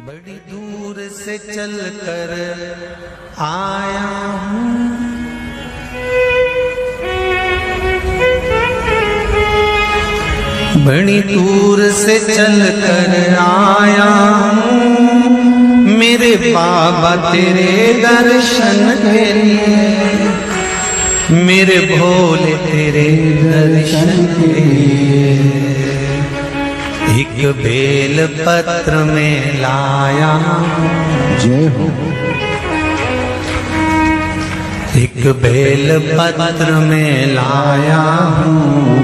बड़ी दूर से चल कर आया हूँ, बड़ी दूर से चल कर आया हूँ, मेरे बाबा तेरे दर्शन के लिए, मेरे भोले तेरे दर्शन के लिए। एक बेल पत्र में लाया, जय हो। एक बेल पत्र में लाया हूँ,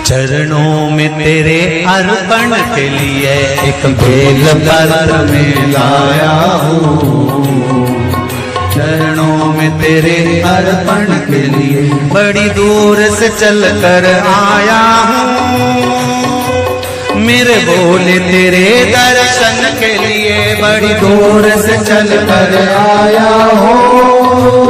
चरणों में तेरे अर्पण के लिए। एक बेल पत्र में लाया हूँ, चरणों में तेरे अर्पण के लिए। बड़ी दूर से चल कर आया हूँ, मेरे भोले तेरे दर्शन के लिए। बड़ी दूर से चल कर आया हूँ,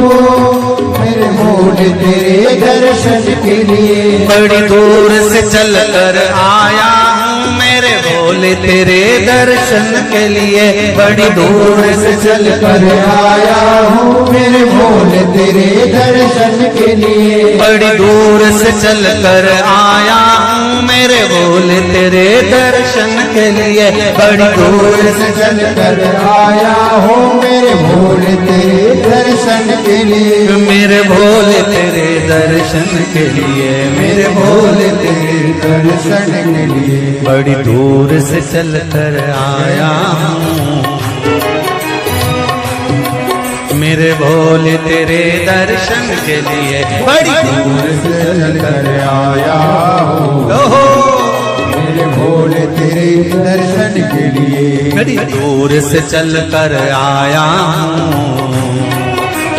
मेरे भोले तेरे दर्शन के लिए। बड़ी दूर से चल कर आया हूँ, मेरे भोले तेरे दर्शन के लिए। बड़ी दूर से चल कर आया हूँ, मेरे भोले तेरे दर्शन के लिए। बड़ी दूर से चल कर आया हूँ, मेरे भोले तेरे दर्शन के लिए। बड़ी दूर से चल कर आया हूँ, मेरे भोले तेरे दर्शन के लिए। मेरे भोले तेरे दर्शन के लिए, मेरे भोले तेरे दर्शन के लिए। बड़ी दूर से चल कर आया हूँ, मेरे भोले तेरे दर्शन के लिए। बड़ी दूर से चल कर आया हूँ, मेरे भोले तेरे दर्शन के लिए। बड़ी दूर से चल कर आया हूँ,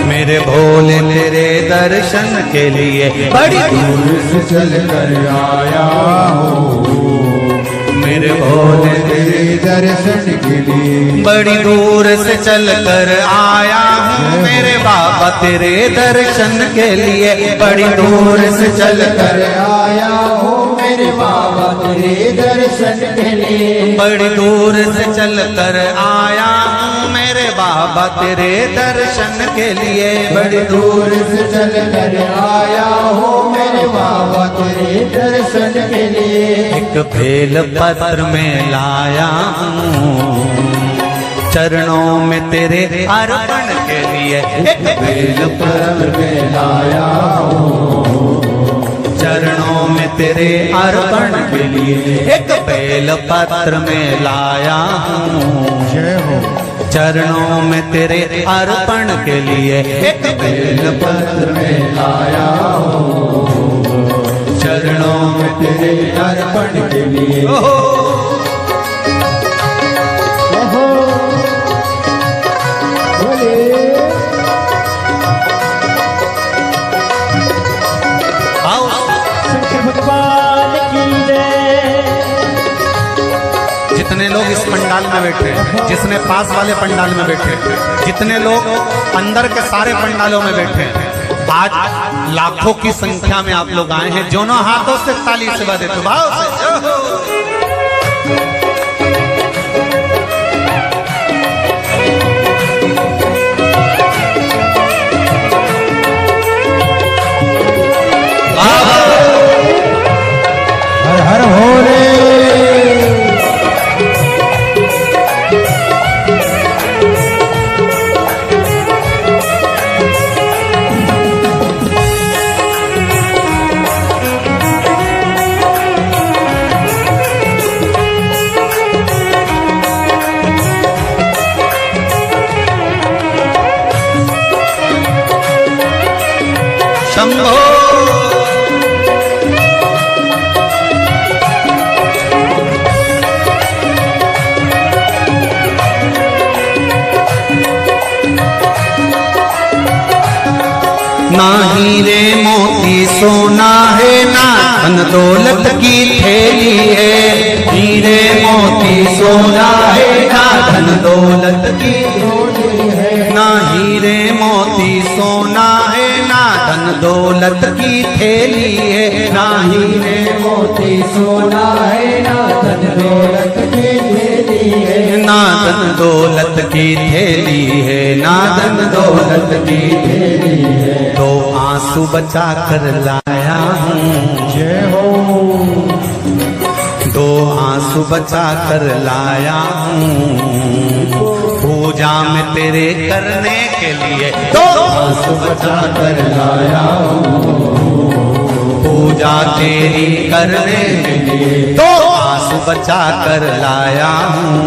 मेरे भोले तेरे दर्शन के लिए। बड़ी दूर से चल कर आया हूँ, मेरे भोले तेरे दर्शन के लिए। बड़ी दूर से चल कर आया हूँ, मेरे बाबा तेरे दर्शन के लिए। बड़ी दूर से चल कर आया हूँ, मेरे बाबा तेरे दर्शन के लिए। बड़ी दूर से चल कर आया हूँ, मेरे बाबा तेरे दर्शन के लिए। बड़ी दूर से चल कर आया हूँ, मेरे बाबा तेरे दर्शन के लिए। एक बेल पत्र में लाया हूँ, चरणों में तेरे अर्पण के लिए। एक बेल पत्र में लाया हूँ, चरणों में तेरे अर्पण के लिए। एक बेल पत्र में लाया हूँ, जय हो। चरणों में तेरे अर्पण के लिए। एक बेल पत्र में लाया हूँ, चरणों में तेरे अर्पण के लिए। जितने लोग इस पंडाल में बैठे, जिसने पास वाले पंडाल में बैठे, जितने लोग अंदर के सारे पंडालों में बैठे, आज लाखों की संख्या में आप लोग आए हैं। दोनों हाथों से ताली से बजाते तो भाव से। हर हर भोले। शंभो ना हीरे मोती सोना है, ना धन दौलत की थैली है। हीरे मोती सोना है, ना धन दौलत की थैली है। ना हीरे मोती सोना है, ना धन दौलत की थैली है। ना हीरे मोती सोना है, ना धन दौलत की थैली है, ना धन दौलत की थैली है, ना धन दौलत की थैली है। दो आंसू बचा कर लाया हूँ, जय हो, दो आंसू बचा कर लाया हूँ, पूजा में तेरे करने के लिए दो आंसू बचा कर लाया हूँ, पूजा तेरी करने के लिए दो आंसू बचा कर लाया हूँ,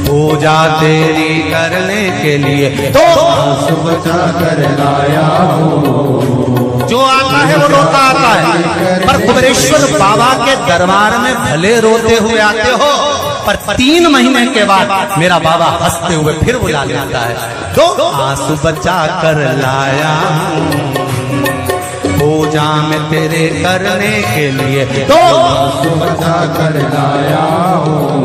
पूजा तेरी करने के लिए दो आंसू बचा कर लाया हूँ। जो आता है वो रोता आता है, पर कुबेरेश्वर बाबा के दरबार में भले रोते हुए आते हो, पर 3 महीने के बाद मेरा बाबा हंसते हुए फिर बुला लेता है। दो आंसू बचा कर लाया हूँ, पूजा में तेरे करने के लिए दो आंसू बचा कर लाया हूँ,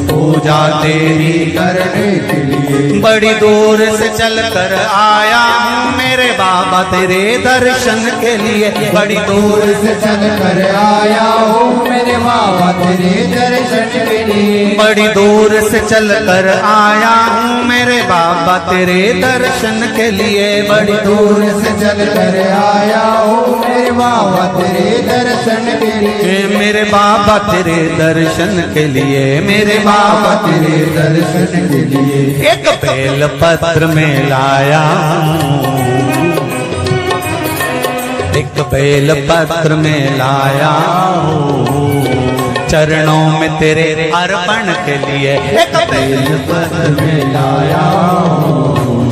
पूजा तेरी करने के लिए। बड़ी दूर से चल कर आया हूँ मेरे बाबा तेरे दर्शन के लिए, बड़ी दूर से चल कर आया हूँ मेरे बाबा तेरे दर्शन के लिए, बड़ी दूर से चल कर आया हूँ मेरे बाबा तेरे दर्शन के लिए, बड़ी दूर से चल कर आया हूँ मेरे बाबा तेरे दर्शन के लिए, मेरे बाबा तेरे दर्शन के लिए, मेरे बाबा तेरे दर्शन के लिए। एक बेल पत्र में लाया हूँ, एक बेल पत्र में लाया हूँ, चरणों में तेरे अर्पण के लिए एक बेल पत्र में लाया हूँ,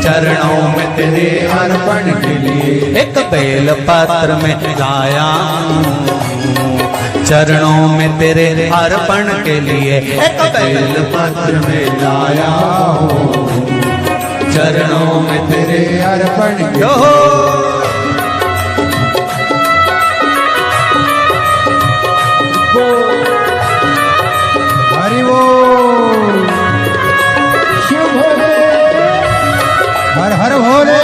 चरणों में तेरे अर्पण के लिए। एक बेल पत्र में लाया हूँ, चरणों में तेरे अर्पण के लिए एक बेल पत्र में लाया हूँ, चरणों में तेरे अर्पण के जो हरि वो शिव भोले, हर हर भोले।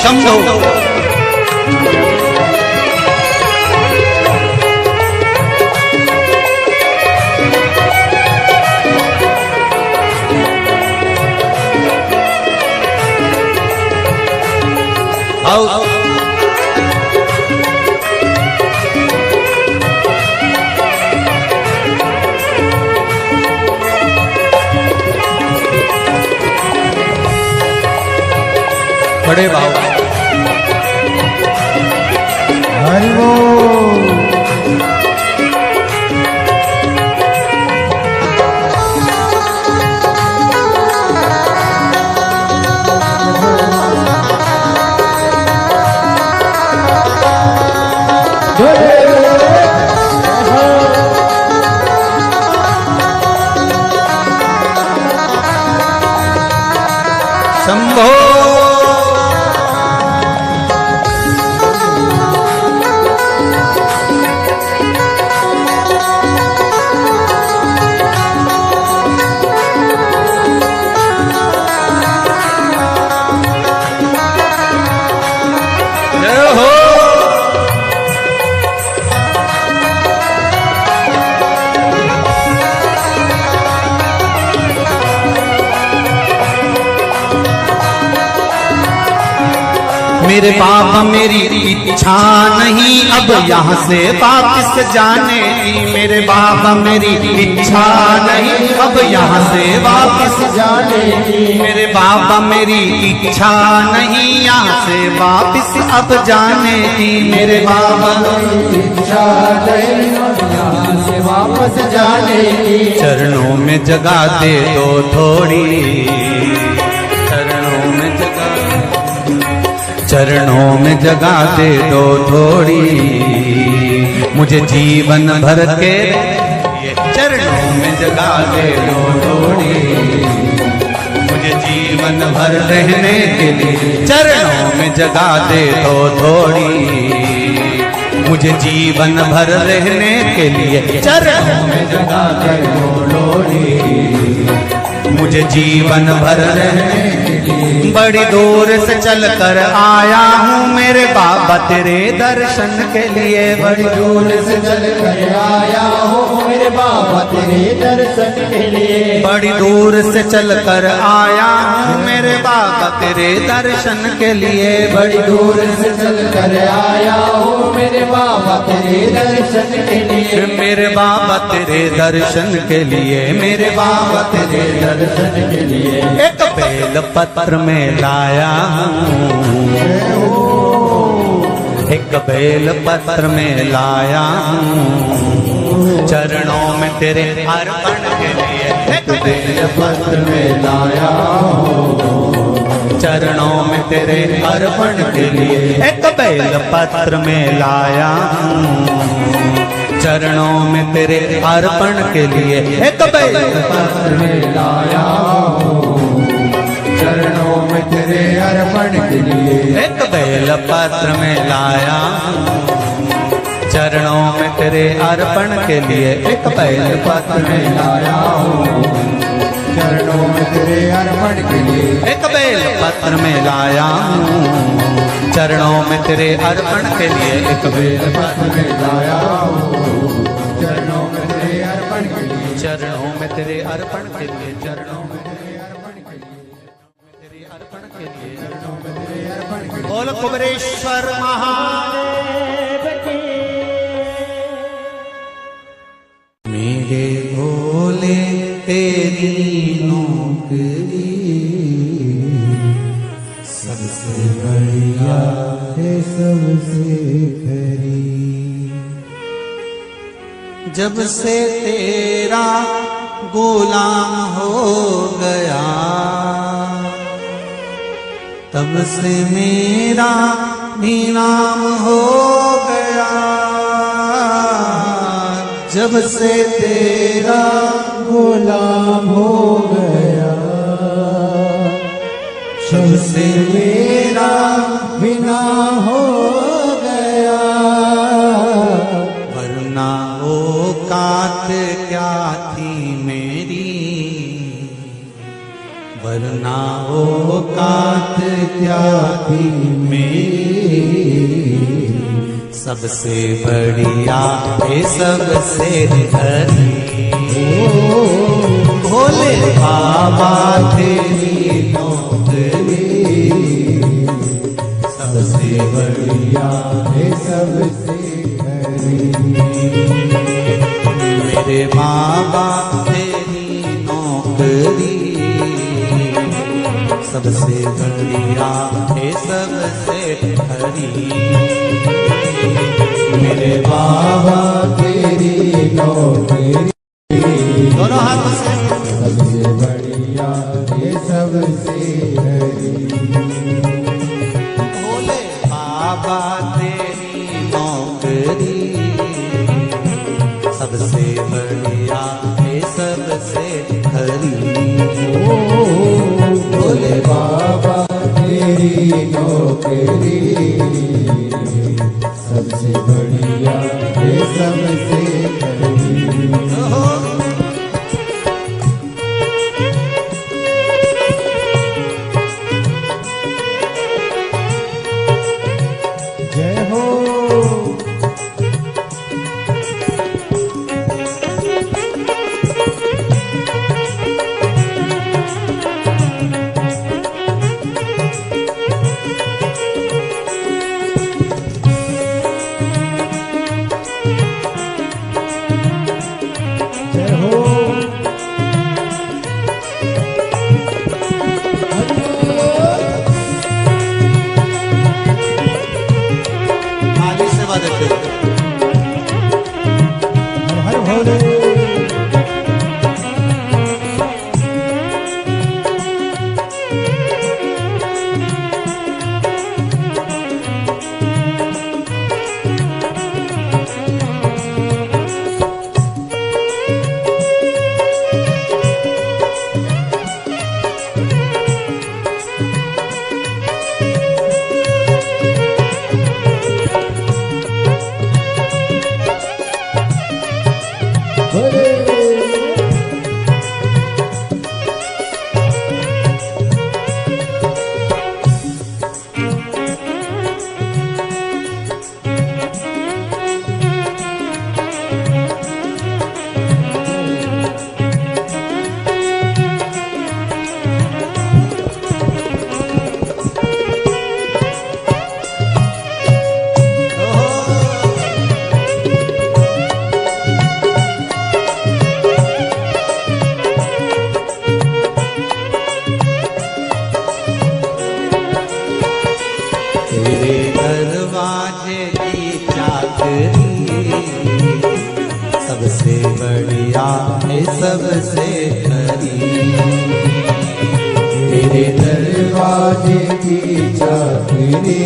शंभो आओ बड़े बाबा हरि वो शंभो मेरे बाबा मेरी इच्छा नहीं अब यहाँ से वापस जाने की, मेरे बाबा मेरी इच्छा नहीं अब यहाँ से वापस जाने की, मेरे बाबा मेरी इच्छा नहीं यहाँ से वापस अब जाने की, मेरे बाबा इच्छा नहीं यहाँ से वापस जाने की। चरणों में जगह दे दो थोड़ी, चरणों में जगह, चरणों में जगह दे दो थोड़ी, मुझे जीवन भर के चरणों में जगह दे दो थोड़ी, मुझे जीवन भर रहने के लिए चरणों में जगह दे दो थोड़ी, मुझे जीवन भर रहने के लिए चरणों में जगा कर लोड़ी, मुझे जीवन भर रहने बड़ी दूर से चल कर आया हूँ मेरे बाबा तेरे दर्शन के लिए। बड़ी दूर से चल कर आया हूँ मेरे बाबा तेरे दर्शन के लिए। बड़ी दूर से चल कर आया हूँ मेरे बाबा तेरे दर्शन के लिए। बड़ी दूर से चल कर आया हूँ मेरे बाबा तेरे दर्शन के लिए। मेरे बाबा तेरे दर्शन के लिए, मेरे बाबा तेरे दर्शन के लिए एक बेल पत्र में लाया हूँ, एक बेल पत्र में लाया हूँ चरणों में तेरे अर्पण के लिए। एक बेल पत्र में लाया हूँ चरणों में तेरे अर्पण के लिए। एक बेल पत्र में लाया हूँ चरणों में तेरे अर्पण के लिए। एक बेल पत्र में लाया हूँ चरणों में तेरे अर्पण के लिए। एक बेल पत्र में लाया हूँ चरणों में तेरे अर्पण के लिए। एक बेल पत्र में लाया हूँ चरणों में तेरे अर्पण के लिए। एक बेल पत्र में लाया हूँ चरणों में तेरे अर्पण के लिए। एक बेल पत्र में लाया हूँ चरणों में तेरे अर्पण के लिए। चरणों में तेरे अर्पण के लिए, चरणों में तेरे अर्पण के लिए, तेरे अर्पण के लिए, चरणों में तेरे अर्पण के लिए। बोल कुबेरेश्वर महादेव की। मेरे भोले तेरी नौकरी सबसे बढ़िया है सबसे खरी। जब से तेरा गुलाम हो गया तब से मेरा भी नाम हो गया। जब से तेरा गुलाम हो गया जब से मेरा बिना हो गया। वरना औकात क्या थी मेरी, वरना औकात क्या थी मेरी। सबसे बढ़िया है सबसे हरी। भोले बाबा तेरी नौकरी सबसे बढ़िया है सबसे खरी। मेरे बाबा तेरी नौकरी सबसे बढ़िया है सबसे हरी। मेरे बाबा तेरी नौकरी दोनों हाथों से सबसे बढ़िया है सबसे हरी। भोले बाबा तेरी नौकरी सबसे बढ़िया है सबसे हरी। भोले बाबा तेरी नौकरी सबसे बढ़िया है सबसे खरी। जय हो सबसे बढ़िया है सबसे खरी। तेरे दरवाजे की चाकरी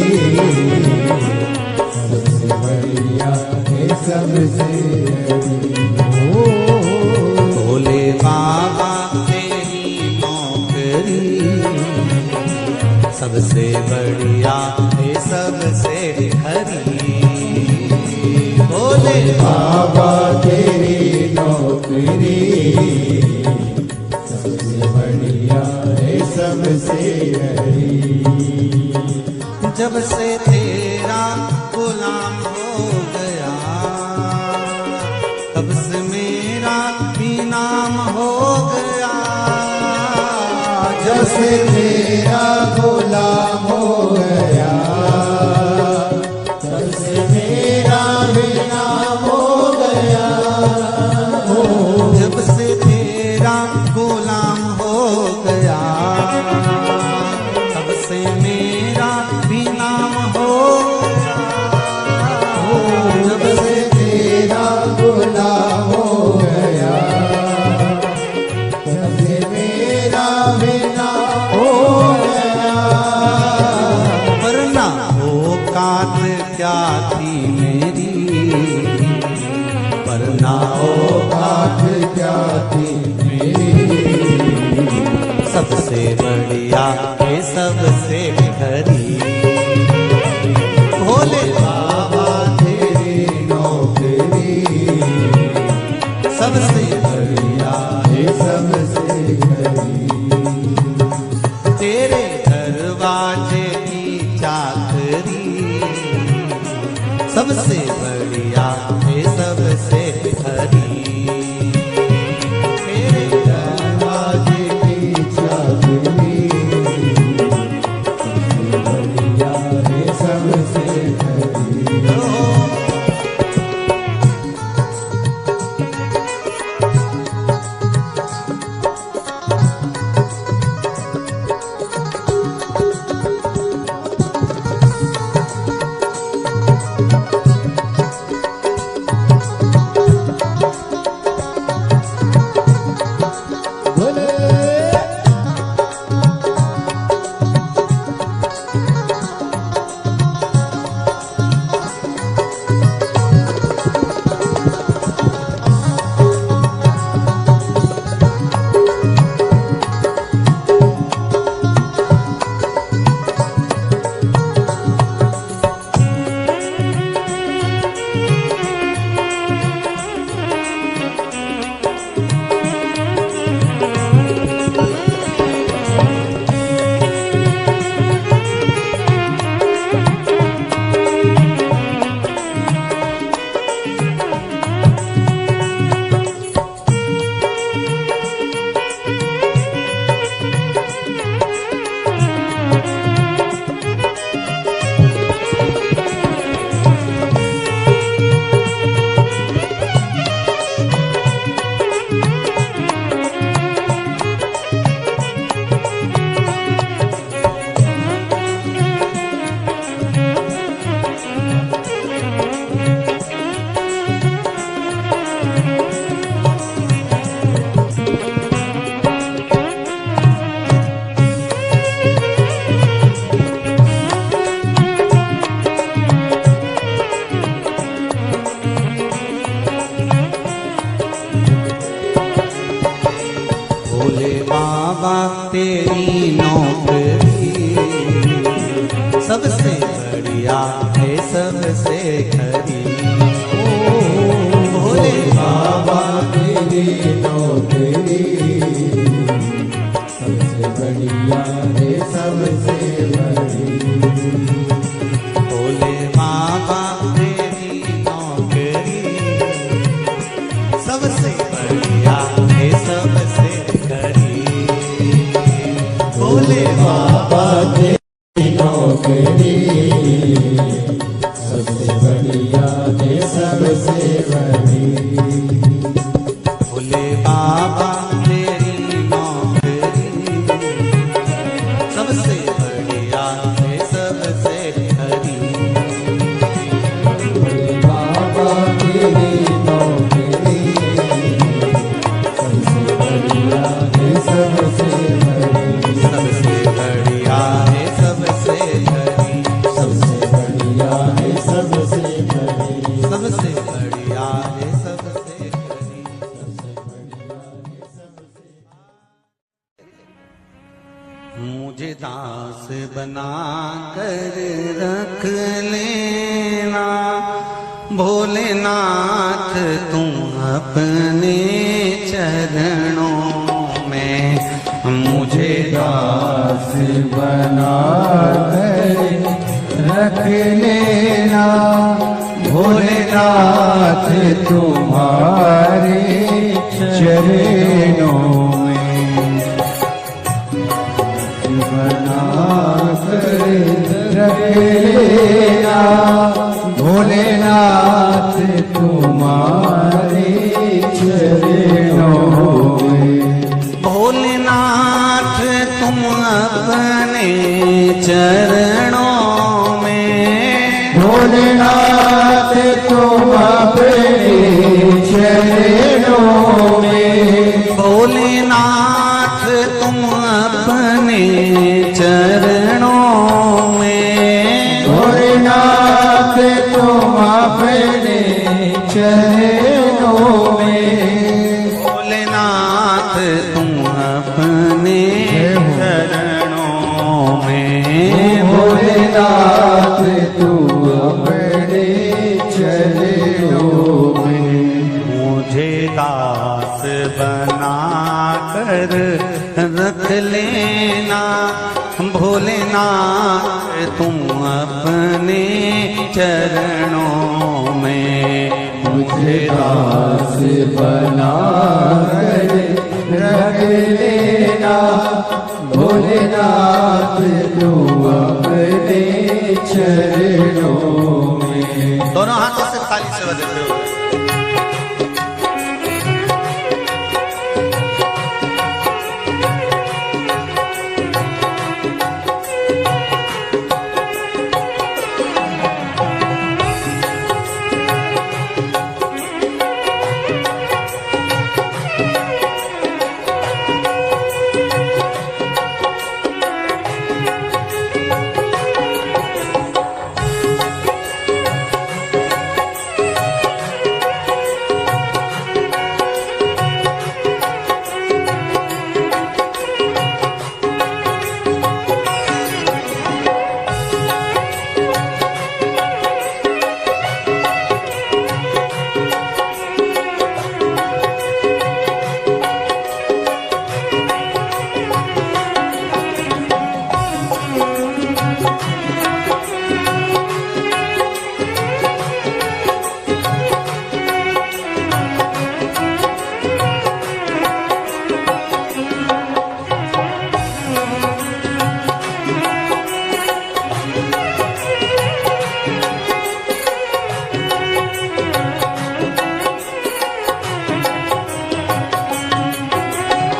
सबसे बढ़िया है सबसे भोले बाबा तेरी नौकरी सबसे बढ़िया है सबसे खरी। भोले बाबा तेरी नौकरी सबसे बढ़िया है सबसे हरी। जब से तेरा गुलाम हो गया तब से मेरा भी नाम हो गया। जब से तेरा गुलाम हो गया तब से मेरा भी नाम हो गया। जब से तेरा गुलाम हो गया तब से मेरा भी नाम हो गया। जब से तेरा गुलाम हो गया तब से मेरा भी नाम हो गया। वरना औकात क्या थी मेरी, वरना औकात क्या थी मेरी। सबसे बढ़िया है सबसे खरी। भोले बाबा तेरी नौकरी सबसे बढ़िया है सबसे हरी। तेरे दरवाजे की चाकरी सबसे बढ़िया है सबसे खरी। तेरे दरवाजे की चाकरी सबसे बढ़िया है सबसे हरी। बाबा तेरी नौकरी सबसे बढ़िया है सबसे खरी। भोले बाबा तेरी नौकरी सबसे बढ़िया है सबसे बड़ी। भोले बाबा तेरी नौकरी सबसे बढ़िया है सबसे खरी। भोले बाबा तेरी नौकरी सबसे बढ़िया है सबसे बड़ी। भोले बाबा तेरी नौकरी सबसे बढ़िया है सबसे खरी। बाबा तेरी नौकरी बना कर रख लेना भोलेनाथ तुम अपने चरणों में, मुझे दास बना कर रख लेना भोलेनाथ तुम्हारे चरणों में, बना कर रख लेना भोलेनाथ तुम्हारे चरणों में। भोलेनाथ तुम अपने चरणों में, भोलेनाथ तुम अपने चरणों में, भोलेनाथ तुम अपने चरणों में, भोलेनाथ तुम अपने चरणों में, भोलेनाथ तुम अपने चरणों में, भोलेनाथ तुम अपने चरणों में। मुझे दास बना कर रख लेना भोलेनाथ तुम अपने चरणों में, मुझे दास बना कर रख लेना भोलेनाथ तुम अपने चरणों में। दोनों हाथों से ताली से बजाते हुए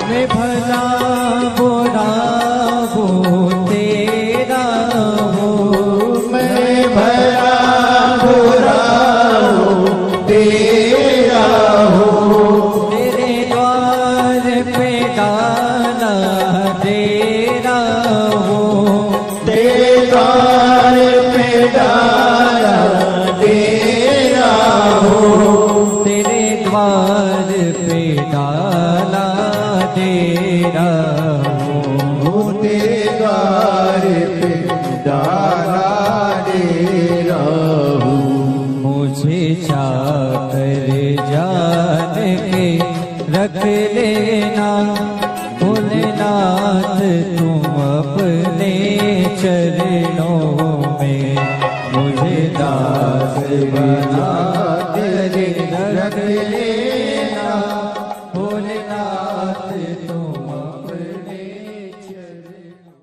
मैं भला बुरा हो तेरा हो, मैं भला बुरा हो तेरा हो, तेरे द्वार पे डाला तेरा हो, तेरे द्वार पे डाला तेरा हो, तेरे द्वार पे डाला तेरा हो, तेरे द्वार पे डाला तेरा हो। मुझे चाकर जान के रख लेना भोलेनाथ तुम अपने चरणों में, मुझे दास बना कर रख लेना भोलेनाथ तुम अपने चरणों।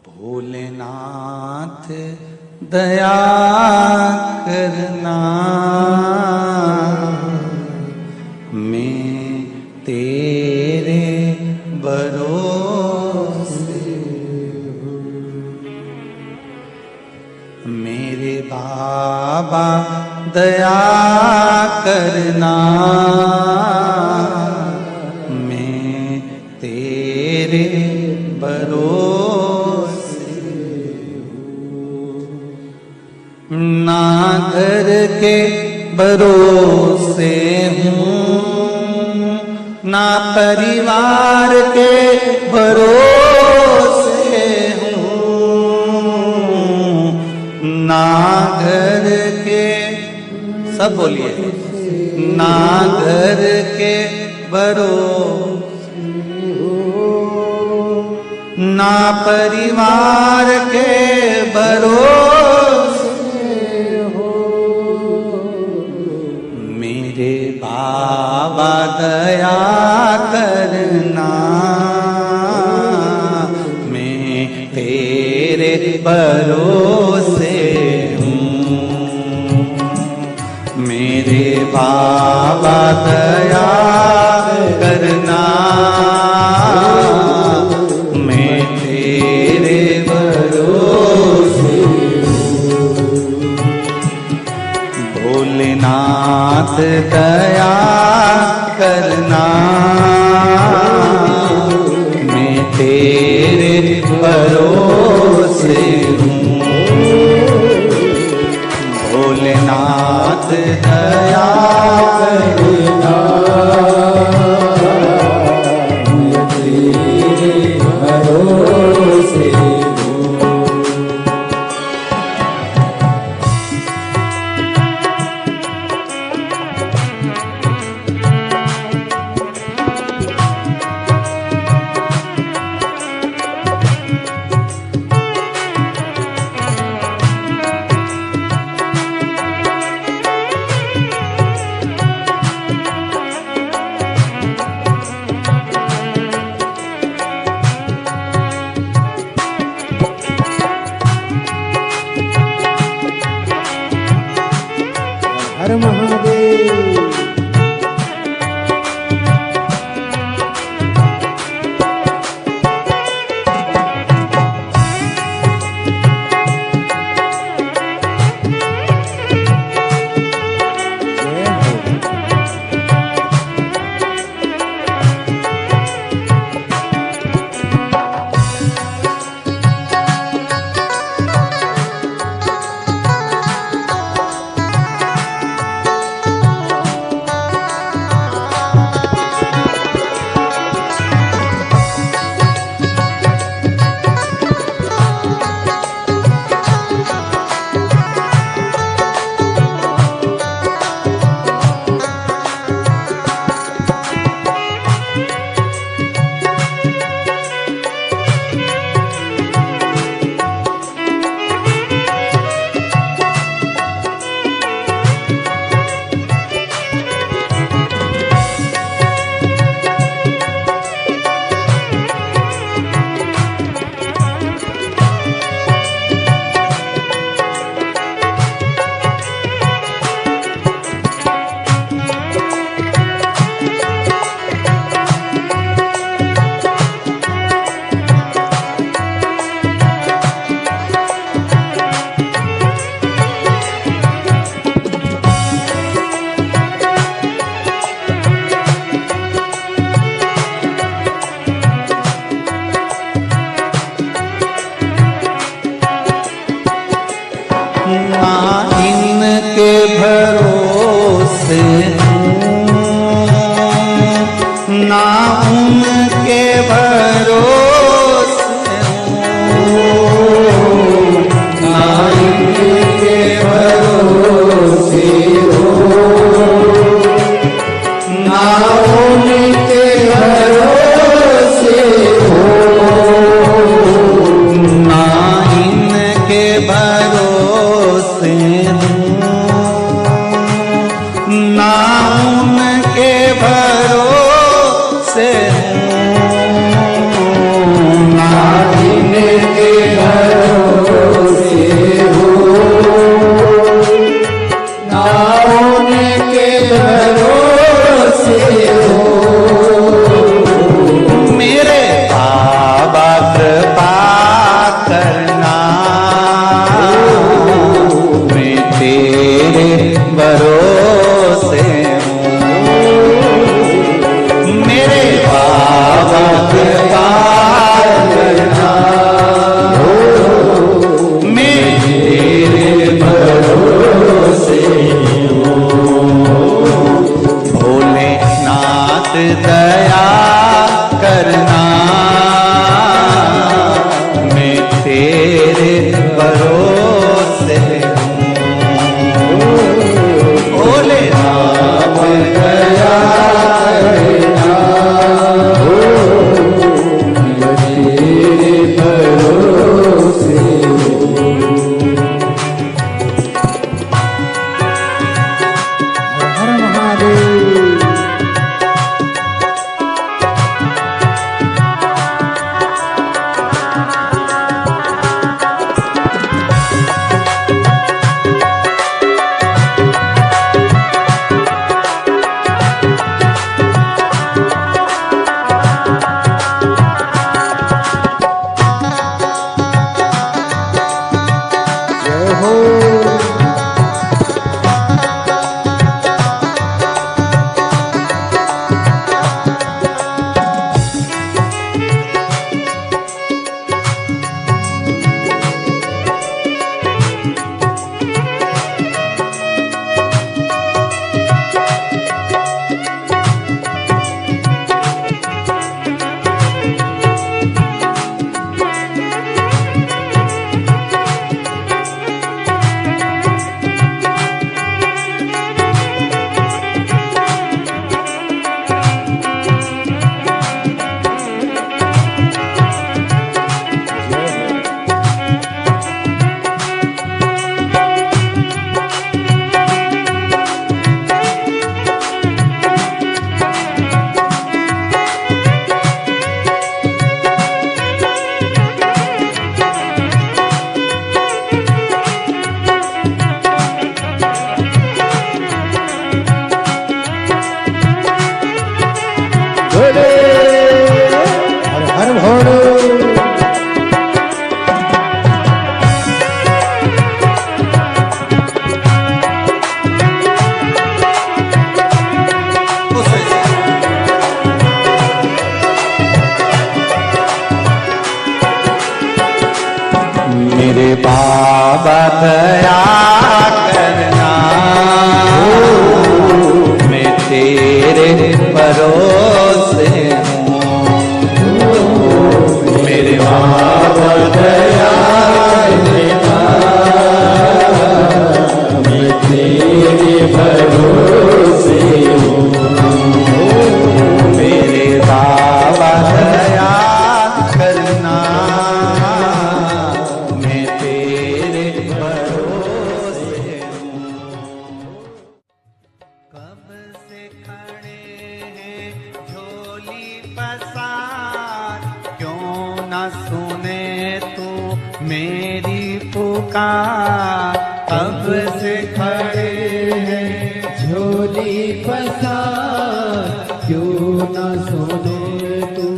भोलेनाथ दया करना मैं तेरे भरोसे हूँ। मेरे बाबा दया करना मैं तेरे भरोसे ना घर के भरोसे हूँ ना परिवार के भरोसे हूँ, ना घर के, सब बोलिए, ना घर के भरोसे, ना परिवार के भरोसे हो। मेरे बाबा दया करना, मैं तेरे भरोसे हूँ। मेरे बाबा दया करना, मैं तेरे भरोसे हूँ। भोलेनाथ दया करना, मैं तेरे भरोसे हूँ। भोलेनाथ दया करना, मैं तेरे भरोसे हूँ। हर महादेव। हो। हर हर भोले। मेरे बाबा दया करना, मैं तेरे भरोसे हूँ। मेरे बाबा दया करना, मैं तेरे भरोसे हूँ। मेरे बाबा दया करना, मैं तेरे भरोसे हूँ। कब से खड़े हैं झोली पसार, क्यों न सुने तू मेरी पुकार। कब से खड़े हैं झोली पसार, क्यों न सुने तू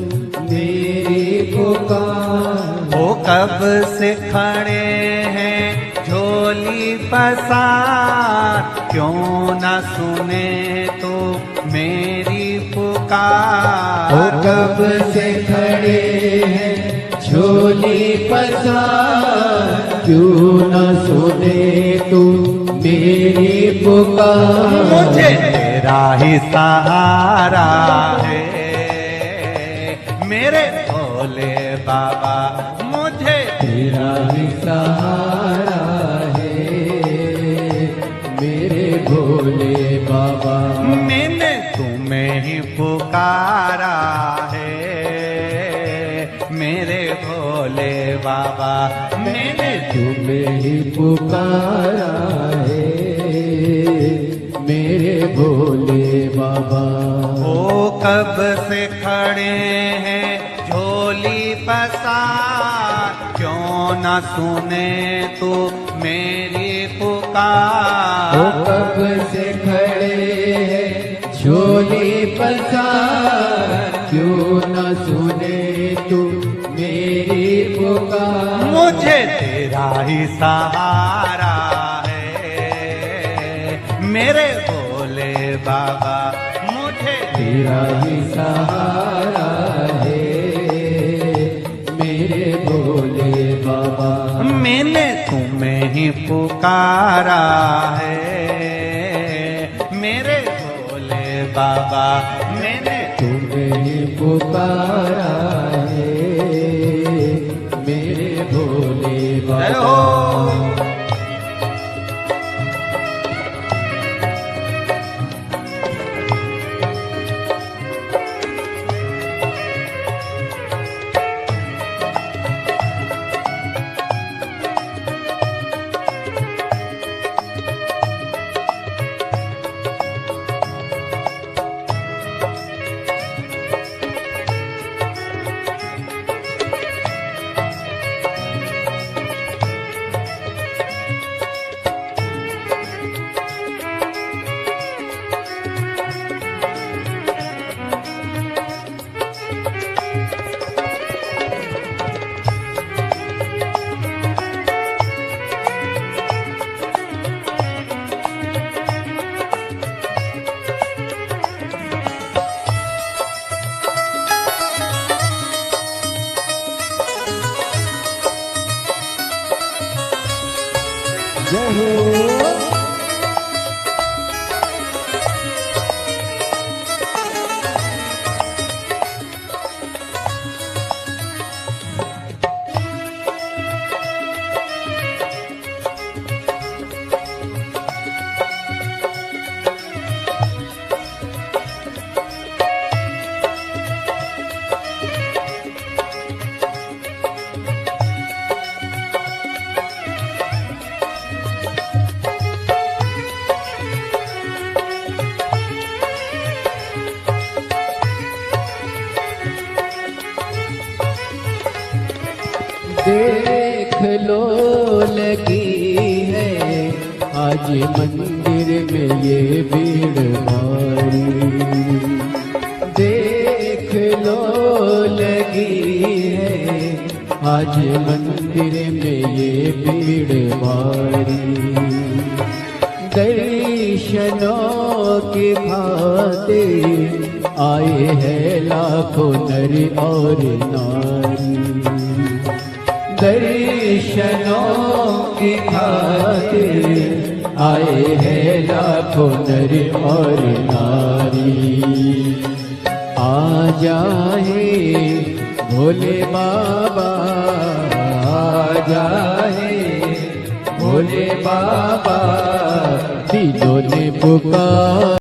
मेरी पुकार। ओ कब से खड़े हैं झोली पसार, क्यों न सुने तो मेरी पुकार। ओ कब से खड़े हैं झोली पसार, क्यों न सुने तू मेरी पुकार। मुझे तेरा ही सहारा है मेरे भोले बाबा, मुझे तेरा ही सहारा है मेरे भोले बाबा। मैंने तुम्हें ही पुकारा है मेरे भोले बाबा। मैंने तुम्हें ही पुकारा है मेरे भोले बाबा। ओ कब से खड़े हैं झोली पसार, क्यों न सुने तू मेरी पुकार। ओ कब से खड़े हैं झोली पसार, क्यों न सुने तू मेरी पुकार। मुझे तेरा ही सहारा है मेरे भोले बाबा, मुझे तेरा ही सहारा है मेरे भोले बाबा। मैंने तुम्हें ही पुकारा है मेरे भोले बाबा। मैंने तुम्हें ही पुकारा है मेरे भोले जय बाबा। हो। जय हो। देख लो लगी है आज मंदिर में ये भीड़ भारी। देख लो लगी है आज मंदिर में ये भीड़ भारी। दर्शनों की खातिर आए हैं लाखों नर और नारी। दर्शनों की खातिर आए हैं लाखों नर और नारी। आ जाए भोले बाबा, आ जाए भोले बाबा, दिलों ने पुकार।